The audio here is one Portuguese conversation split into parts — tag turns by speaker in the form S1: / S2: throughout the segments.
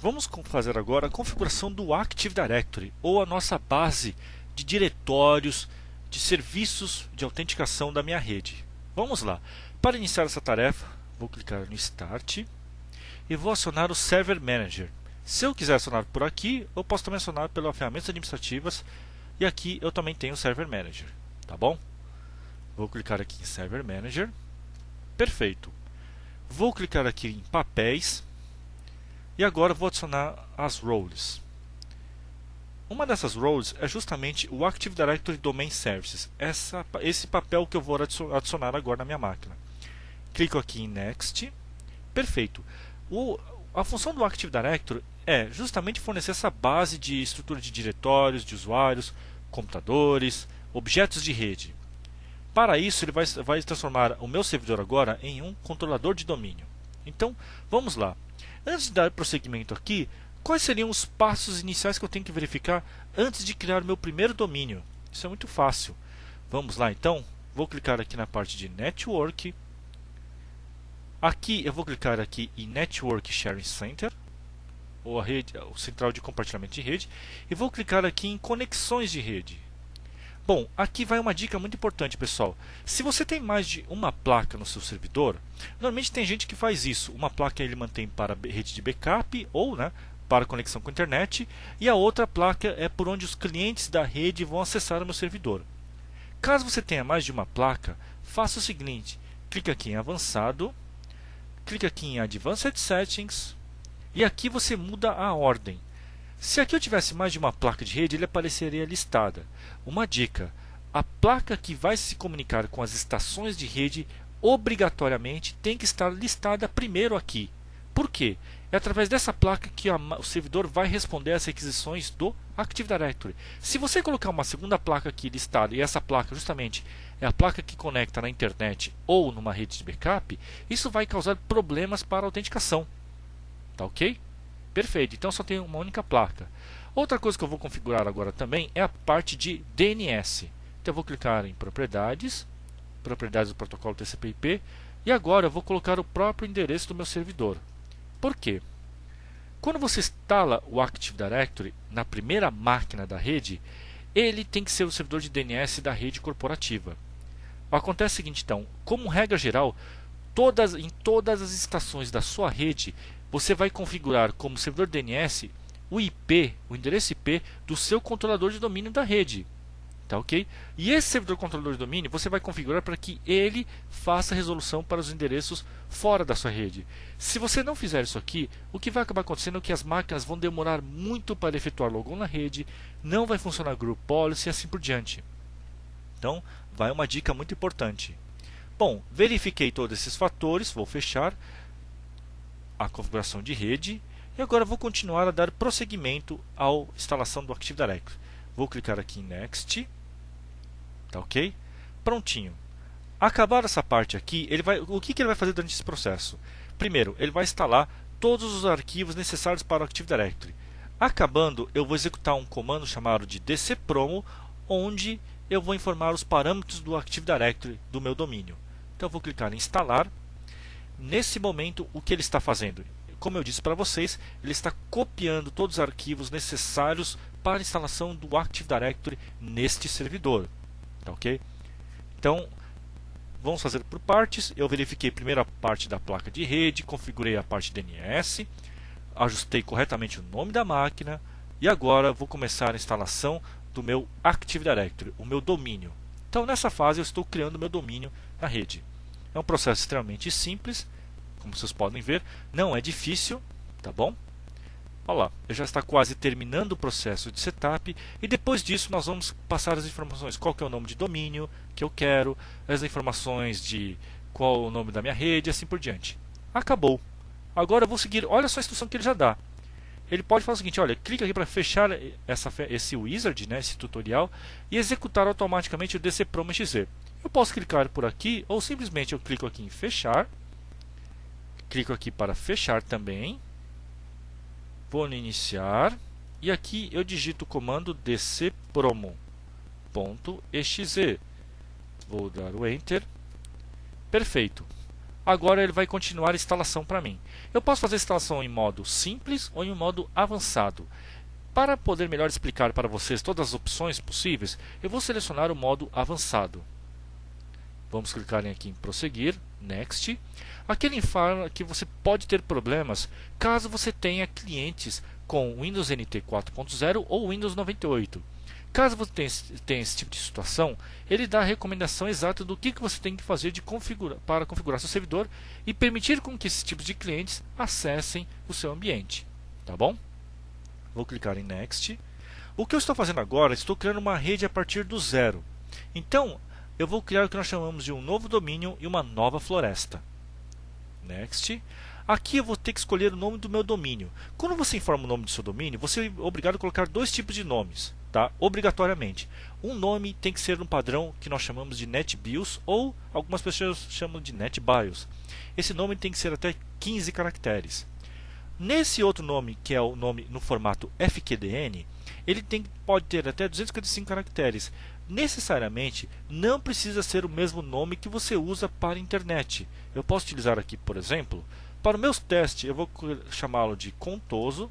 S1: Vamos fazer agora a configuração do Active Directory, ou a nossa base de diretórios, de serviços de autenticação da minha rede. Vamos lá. Para iniciar essa tarefa, vou clicar no Start e vou acionar o Server Manager. Se eu quiser acionar por aqui, eu posso também acionar pelas ferramentas administrativas, e aqui eu também tenho o Server Manager, tá bom? Vou clicar aqui em Server Manager. Perfeito. Vou clicar aqui em Papéis. E agora vou adicionar as roles. Uma dessas roles é justamente o Active Directory Domain Services. Esse papel que eu vou adicionar agora na minha máquina. Clico aqui em Next. Perfeito. A função do Active Directory é justamente fornecer essa base de estrutura de diretórios, de usuários, computadores, objetos de rede. Para isso, ele vai transformar o meu servidor agora em um controlador de domínio. Então, vamos lá. Antes de dar prosseguimento aqui, quais seriam os passos iniciais que eu tenho que verificar antes de criar o meu primeiro domínio? Isso é muito fácil. Vamos lá então. Vou clicar aqui na parte de Network. Aqui eu vou clicar aqui em Network Sharing Center, ou a rede, o central de compartilhamento de rede, e vou clicar aqui em Conexões de rede. Bom, aqui vai uma dica muito importante, pessoal. Se você tem mais de uma placa no seu servidor, normalmente tem gente que faz isso. Uma placa ele mantém para rede de backup ou para conexão com a internet, e a outra placa é por onde os clientes da rede vão acessar o meu servidor. Caso você tenha mais de uma placa, faça o seguinte: clique aqui em Avançado, clique aqui em Advanced Settings, e aqui você muda a ordem. Se aqui eu tivesse mais de uma placa de rede, ele apareceria listada. Uma dica: a placa que vai se comunicar com as estações de rede obrigatoriamente tem que estar listada primeiro aqui. Por quê? É através dessa placa que o servidor vai responder às requisições do Active Directory. Se você colocar uma segunda placa aqui listada, e essa placa justamente é a placa que conecta na internet ou numa rede de backup, isso vai causar problemas para a autenticação. Tá ok? Perfeito, então só tem uma única placa. Outra coisa que eu vou configurar agora também é a parte de DNS. Então eu vou clicar em Propriedades, Propriedades do protocolo TCP/IP, e agora eu vou colocar o próprio endereço do meu servidor. Por quê? Quando você instala o Active Directory na primeira máquina da rede, ele tem que ser o servidor de DNS da rede corporativa. Acontece o seguinte então, como regra geral, em todas as estações da sua rede, você vai configurar como servidor DNS o IP, o endereço IP do seu controlador de domínio da rede. Tá ok? E esse servidor controlador de domínio você vai configurar para que ele faça resolução para os endereços fora da sua rede. Se você não fizer isso aqui, o que vai acabar acontecendo é que as máquinas vão demorar muito para efetuar logon na rede, não vai funcionar group policy e assim por diante. Então, vai uma dica muito importante. Bom, verifiquei todos esses fatores, vou fechar a configuração de rede e agora vou continuar a dar prosseguimento à instalação do Active Directory. Vou clicar aqui em Next, tá ok? Prontinho. Acabar essa parte aqui, o que ele vai fazer durante esse processo? Primeiro, ele vai instalar todos os arquivos necessários para o Active Directory. Acabando, eu vou executar um comando chamado de dcpromo, onde eu vou informar os parâmetros do Active Directory do meu domínio. Então eu vou clicar em instalar. Nesse momento, o que ele está fazendo? Como eu disse para vocês, ele está copiando todos os arquivos necessários para a instalação do Active Directory neste servidor. Tá ok? Então, vamos fazer por partes. Eu verifiquei primeiro a parte da placa de rede, configurei a parte DNS, ajustei corretamente o nome da máquina e agora vou começar a instalação do meu Active Directory, o meu domínio. Então, nessa fase, eu estou criando o meu domínio na rede. É um processo extremamente simples, como vocês podem ver, não é difícil, tá bom? Olha lá, já está quase terminando o processo de setup e depois disso nós vamos passar as informações, qual que é o nome de domínio que eu quero, as informações de qual é o nome da minha rede e assim por diante. Acabou. Agora eu vou seguir, olha só a instrução que ele já dá. Ele pode fazer o seguinte, olha, clica aqui para fechar esse wizard, esse tutorial, e executar automaticamente o dcpromo.exe. Eu posso clicar por aqui, ou simplesmente eu clico aqui em fechar, clico aqui para fechar também, vou no iniciar, e aqui eu digito o comando dcpromo.exe, vou dar o Enter, perfeito. agora ele vai continuar a instalação para mim. Eu posso fazer a instalação em modo simples ou em modo avançado. Para poder melhor explicar para vocês todas as opções possíveis, eu vou selecionar o modo avançado. Vamos clicar aqui em prosseguir, Next. Aqui ele informa que você pode ter problemas caso você tenha clientes com Windows NT 4.0 ou Windows 98. Caso você tenha esse tipo de situação, ele dá a recomendação exata do que você tem que fazer para configurar seu servidor e permitir com que esses tipos de clientes acessem o seu ambiente. Tá bom? Vou clicar em Next. O que eu estou fazendo agora, estou criando uma rede a partir do zero. Então, eu vou criar o que nós chamamos de um novo domínio e uma nova floresta. Next. Aqui eu vou ter que escolher o nome do meu domínio. Quando você informa o nome do seu domínio, você é obrigado a colocar dois tipos de nomes, tá? Obrigatoriamente. Um nome tem que ser um padrão que nós chamamos de NetBIOS ou algumas pessoas chamam de NetBIOS. Esse nome tem que ser até 15 caracteres. Nesse outro nome, que é o nome no formato FQDN, ele pode ter até 255 caracteres. Necessariamente, não precisa ser o mesmo nome que você usa para a internet. Eu posso utilizar aqui, por exemplo, para o meu teste, eu vou chamá-lo de contoso.corp.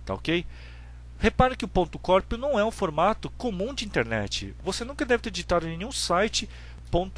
S1: Tá ok? Repare que o .corp não é um formato comum de internet. Você nunca deve ter digitado em nenhum site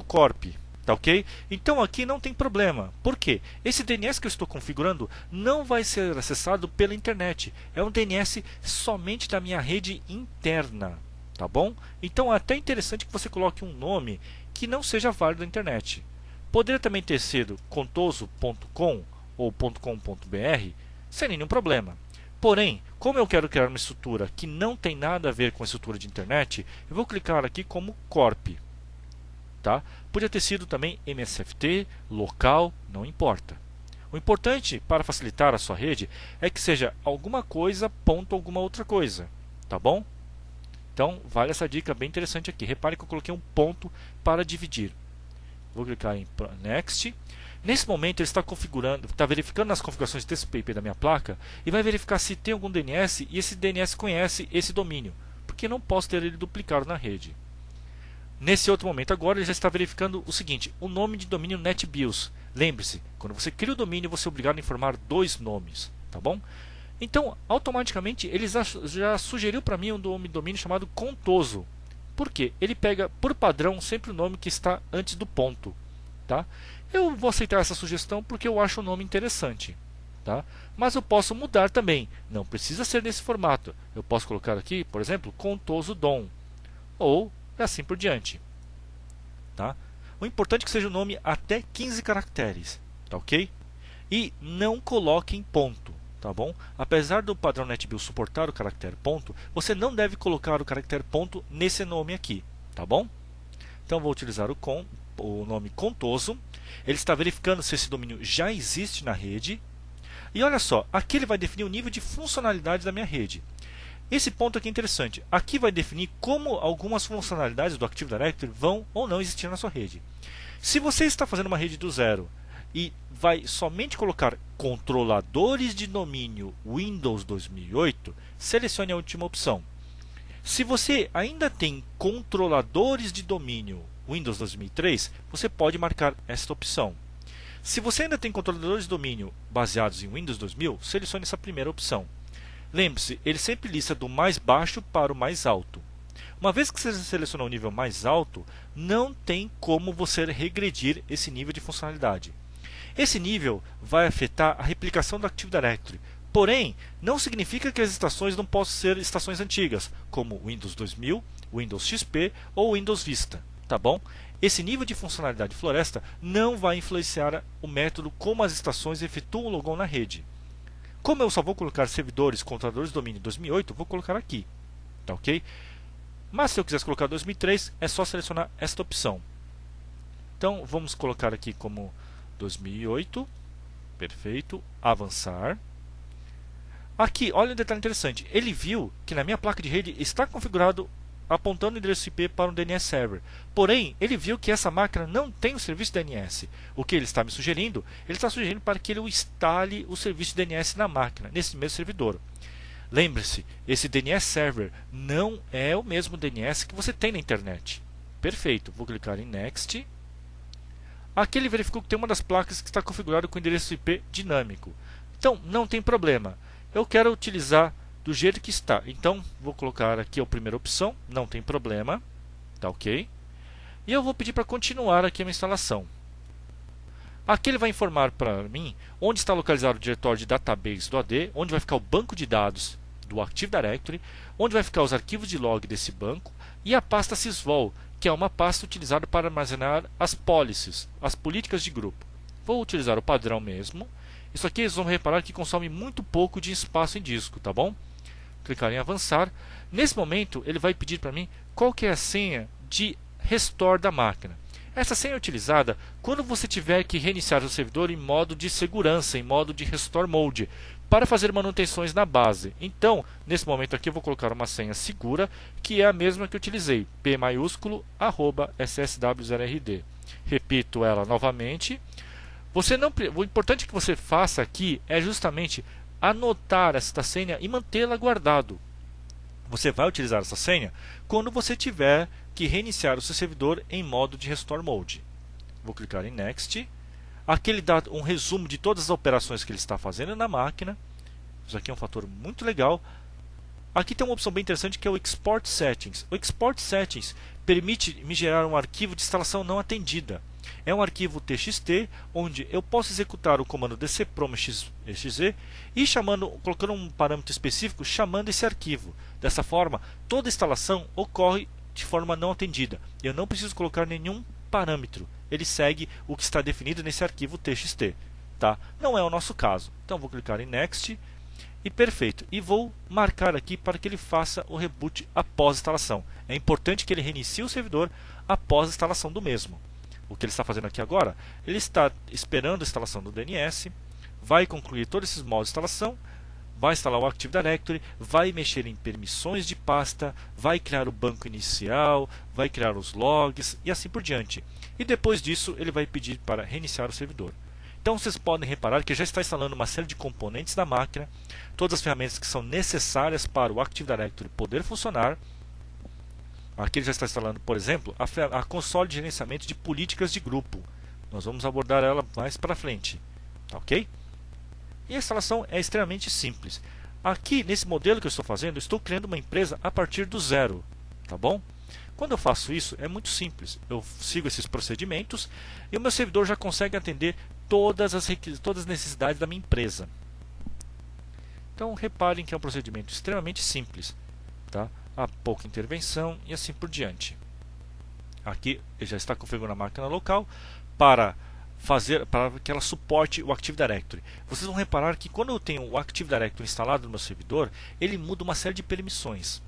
S1: .corp. Tá ok? Então aqui não tem problema. Por quê? Esse DNS que eu estou configurando não vai ser acessado pela internet. É um DNS somente da minha rede interna. Tá bom? Então é até interessante que você coloque um nome que não seja válido na internet. Poderia também ter sido contoso.com ou .com.br sem nenhum problema. Porém, como eu quero criar uma estrutura que não tem nada a ver com a estrutura de internet, eu vou clicar aqui como corp. Tá? Podia ter sido também MSFT, local, não importa. O importante para facilitar a sua rede é que seja alguma coisa, ponto alguma outra coisa. Tá bom? Então, vale essa dica bem interessante aqui. Repare que eu coloquei um ponto para dividir. Vou clicar em Next. Nesse momento ele está configurando, está verificando as configurações de TCP/IP da minha placa e vai verificar se tem algum DNS e esse DNS conhece esse domínio, porque não posso ter ele duplicado na rede. Nesse outro momento agora ele já está verificando o seguinte, o nome de domínio NetBIOS. Lembre-se, quando você cria o domínio você é obrigado a informar dois nomes, tá bom? Então, automaticamente ele já sugeriu para mim um domínio chamado Contoso. Por quê? Ele pega por padrão sempre o nome que está antes do ponto. Tá? Eu vou aceitar essa sugestão porque eu acho o nome interessante. Tá? Mas eu posso mudar também. Não precisa ser nesse formato. Eu posso colocar aqui, por exemplo, Contoso DOM. Ou assim por diante. Tá? O importante é que seja o nome até 15 caracteres. Tá ok? E não coloque em ponto. Tá bom? Apesar do padrão NetBIOS suportar o caractere ponto, você não deve colocar o caractere ponto nesse nome aqui, tá bom? Então vou utilizar o nome Contoso. Ele está verificando se esse domínio já existe na rede. E olha só, aqui ele vai definir o nível de funcionalidade da minha rede. Esse ponto aqui é interessante. Aqui vai definir como algumas funcionalidades do Active Directory vão ou não existir na sua rede. Se você está fazendo uma rede do zero e vai somente colocar controladores de domínio Windows 2008, selecione a última opção. Se você ainda tem controladores de domínio Windows 2003, você pode marcar esta opção. Se você ainda tem controladores de domínio baseados em Windows 2000, selecione essa primeira opção. Lembre-se, ele sempre lista do mais baixo para o mais alto. Uma vez que você selecionou o nível mais alto, não tem como você regredir esse nível de funcionalidade. Esse nível vai afetar a replicação do Active Directory. Porém, não significa que as estações não possam ser estações antigas, como Windows 2000, Windows XP ou Windows Vista. Tá bom? Esse nível de funcionalidade floresta não vai influenciar o método como as estações efetuam o logon na rede. Como eu só vou colocar servidores, controladores de domínio 2008, vou colocar aqui. Tá ok? Mas se eu quisesse colocar 2003, é só selecionar esta opção. Então, vamos colocar aqui como 2008, perfeito, avançar. Aqui, olha um detalhe interessante, ele viu que na minha placa de rede está configurado apontando o endereço IP para um DNS server. Porém, ele viu que essa máquina não tem o serviço DNS. O que ele está me sugerindo? Ele está sugerindo para que ele instale o serviço DNS na máquina, nesse mesmo servidor. Lembre-se, esse DNS server não é o mesmo DNS que você tem na internet. Perfeito, vou clicar em Next. Aqui ele verificou que tem uma das placas que está configurada com endereço IP dinâmico. Então, não tem problema. Eu quero utilizar do jeito que está. Então, vou colocar aqui a primeira opção, não tem problema. Tá ok? E eu vou pedir para continuar aqui a minha instalação. Aqui ele vai informar para mim onde está localizado o diretório de database do AD, onde vai ficar o banco de dados do Active Directory, onde vai ficar os arquivos de log desse banco e a pasta sysvol, que é uma pasta utilizada para armazenar as policies, as políticas de grupo. Vou utilizar o padrão mesmo. Isso aqui vocês vão reparar que consome muito pouco de espaço em disco, tá bom? Clicar em avançar. Nesse momento ele vai pedir para mim qual que é a senha de restore da máquina. Essa senha é utilizada quando você tiver que reiniciar o servidor em modo de segurança, em modo de Restore Mode, para fazer manutenções na base. Então, nesse momento aqui eu vou colocar uma senha segura, que é a mesma que eu utilizei, p maiúsculo @ssw0rd. Repito ela novamente. O importante que você faça aqui é justamente anotar esta senha e mantê-la guardado. Você vai utilizar essa senha quando você tiver que reiniciar o seu servidor em modo de Restore Mode. Vou clicar em Next. Aqui ele dá um resumo de todas as operações que ele está fazendo na máquina. Isso aqui é um fator muito legal. Aqui tem uma opção bem interessante que é o Export Settings. O Export Settings permite me gerar um arquivo de instalação não atendida. É um arquivo TXT onde eu posso executar o comando dcprom-exe e colocando um parâmetro específico chamando esse arquivo. Dessa forma, toda instalação ocorre de forma não atendida. Eu não preciso colocar nenhum parâmetro. Ele segue o que está definido nesse arquivo TXT. Tá? Não é o nosso caso. Então vou clicar em Next e perfeito. E vou marcar aqui para que ele faça o reboot após a instalação. É importante que ele reinicie o servidor após a instalação do mesmo. O que ele está fazendo aqui agora? Ele está esperando a instalação do DNS, vai concluir todos esses modos de instalação, vai instalar o Active Directory, vai mexer em permissões de pasta, vai criar o banco inicial, vai criar os logs e assim por diante. E depois disso ele vai pedir para reiniciar o servidor. Então vocês podem reparar que já está instalando uma série de componentes da máquina, todas as ferramentas que são necessárias para o Active Directory poder funcionar. Aqui ele já está instalando, por exemplo, a console de gerenciamento de políticas de grupo. Nós vamos abordar ela mais para frente. Tá ok? E a instalação é extremamente simples. Aqui, nesse modelo que eu estou fazendo, eu estou criando uma empresa a partir do zero. Tá bom? Quando eu faço isso, é muito simples. Eu sigo esses procedimentos e o meu servidor já consegue atender todas as necessidades da minha empresa. Então, reparem que é um procedimento extremamente simples. Tá? Há pouca intervenção e assim por diante. Aqui ele já está configurando a máquina local para que ela suporte o Active Directory. Vocês vão reparar que quando eu tenho o Active Directory instalado no meu servidor, ele muda uma série de permissões.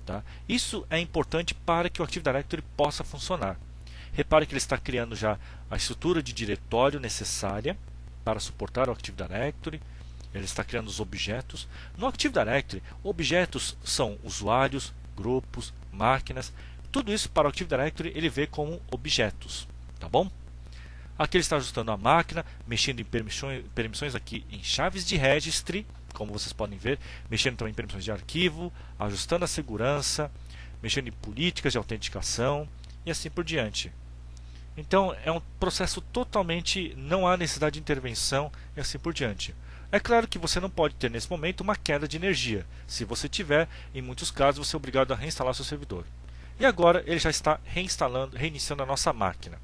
S1: Tá? Isso é importante para que o Active Directory possa funcionar. Repare que ele está criando já a estrutura de diretório necessária para suportar o Active Directory. Ele está criando os objetos. No Active Directory, objetos são usuários, grupos, máquinas. Tudo isso para o Active Directory ele vê como objetos. Tá bom? Aqui ele está ajustando a máquina, mexendo em permissões aqui em chaves de registry, como vocês podem ver, mexendo também em permissões de arquivo, ajustando a segurança, mexendo em políticas de autenticação e assim por diante. Então é um processo totalmente, não há necessidade de intervenção e assim por diante. É claro que você não pode ter nesse momento uma queda de energia. Se você tiver, em muitos casos você é obrigado a reinstalar seu servidor. E agora ele já está reiniciando a nossa máquina.